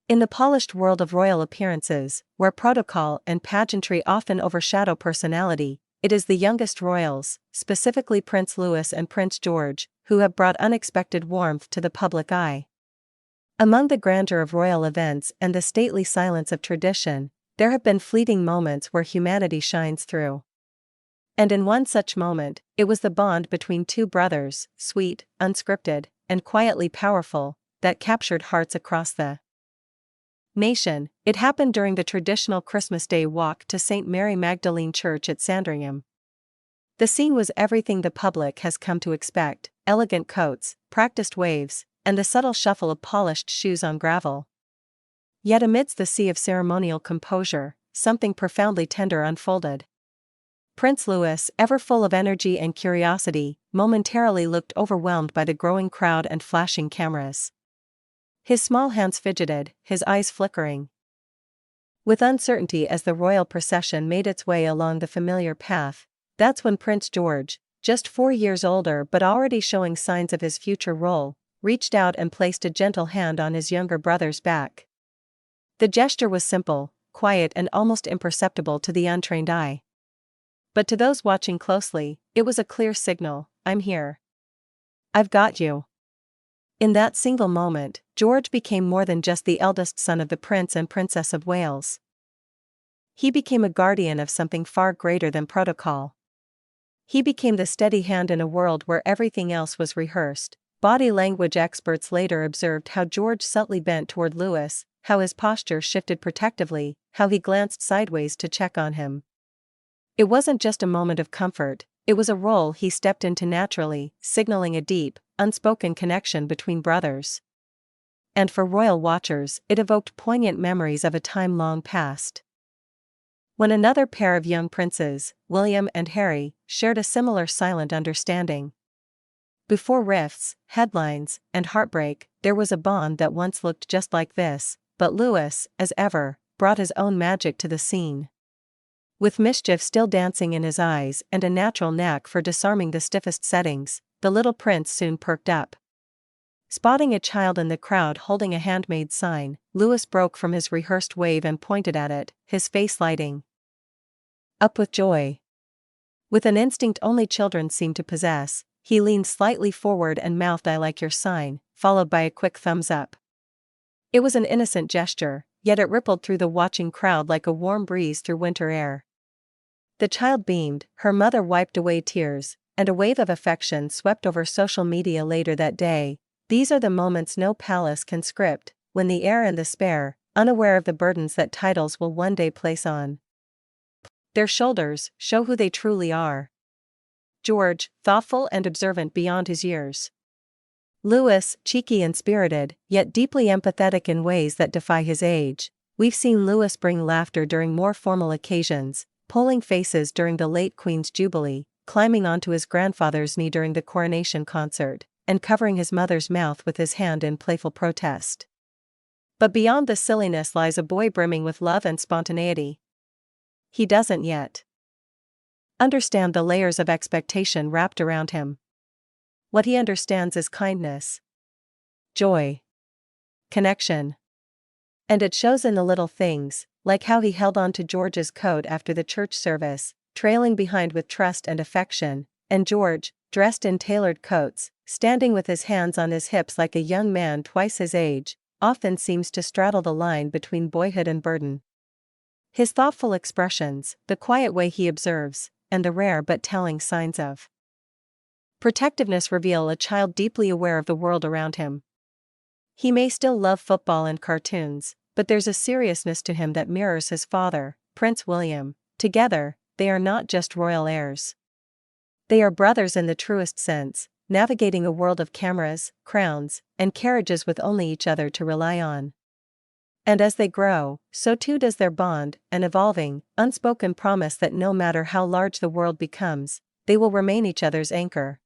In the polished world of royal appearances, where protocol and pageantry often overshadow personality, it is the youngest royals, specifically Prince Louis and Prince George, who have brought unexpected warmth to the public eye. Among the grandeur of royal events and the stately silence of tradition, there have been fleeting moments where humanity shines through. And in one such moment, it was the bond between two brothers, sweet, unscripted, and quietly powerful, that captured hearts across the nation. It happened during the traditional Christmas Day walk to St. Mary Magdalene Church at Sandringham. The scene was everything the public has come to expect: elegant coats, practiced waves, and the subtle shuffle of polished shoes on gravel. Yet amidst the sea of ceremonial composure, something profoundly tender unfolded. Prince Louis, ever full of energy and curiosity, momentarily looked overwhelmed by the growing crowd and flashing cameras. His small hands fidgeted, his eyes flickering with uncertainty as the royal procession made its way along the familiar path. That's when Prince George, just 4 years older but already showing signs of his future role, reached out and placed a gentle hand on his younger brother's back. The gesture was simple, quiet, and almost imperceptible to the untrained eye. But to those watching closely, it was a clear signal: I'm here. I've got you. In that single moment, George became more than just the eldest son of the Prince and Princess of Wales. He became a guardian of something far greater than protocol. He became the steady hand in a world where everything else was rehearsed. Body language experts later observed how George subtly bent toward Louis, how his posture shifted protectively, how he glanced sideways to check on him. It wasn't just a moment of comfort, it was a role he stepped into naturally, signaling a deep, unspoken connection between brothers. And for royal watchers, it evoked poignant memories of a time long past, when another pair of young princes, William and Harry, shared a similar silent understanding. Before rifts, headlines, and heartbreak, there was a bond that once looked just like this, but Louis, as ever, brought his own magic to the scene. With mischief still dancing in his eyes and a natural knack for disarming the stiffest settings, the little prince soon perked up. Spotting a child in the crowd holding a handmade sign, Louis broke from his rehearsed wave and pointed at it, his face lighting up with joy. With an instinct only children seem to possess, he leaned slightly forward and mouthed, "I like your sign," followed by a quick thumbs up. It was an innocent gesture, yet it rippled through the watching crowd like a warm breeze through winter air. The child beamed, her mother wiped away tears, and a wave of affection swept over social media later that day. These are the moments no palace can script, when the heir and the spare, unaware of the burdens that titles will one day place on their shoulders, show who they truly are. George, thoughtful and observant beyond his years. Louis, cheeky and spirited, yet deeply empathetic in ways that defy his age. We've seen Louis bring laughter during more formal occasions, pulling faces during the late Queen's Jubilee, climbing onto his grandfather's knee during the coronation concert, and covering his mother's mouth with his hand in playful protest. But beyond the silliness lies a boy brimming with love and spontaneity. He doesn't yet understand the layers of expectation wrapped around him. What he understands is kindness, joy, connection. And it shows in the little things, like how he held on to George's coat after the church service, trailing behind with trust and affection, and George, dressed in tailored coats, standing with his hands on his hips like a young man twice his age, often seems to straddle the line between boyhood and burden. His thoughtful expressions, the quiet way he observes, and the rare but telling signs of protectiveness reveal a child deeply aware of the world around him. He may still love football and cartoons, but there's a seriousness to him that mirrors his father, Prince William. Together, they are not just royal heirs. They are brothers in the truest sense, navigating a world of cameras, crowns, and carriages with only each other to rely on. And as they grow, so too does their bond, an evolving, unspoken promise that no matter how large the world becomes, they will remain each other's anchor.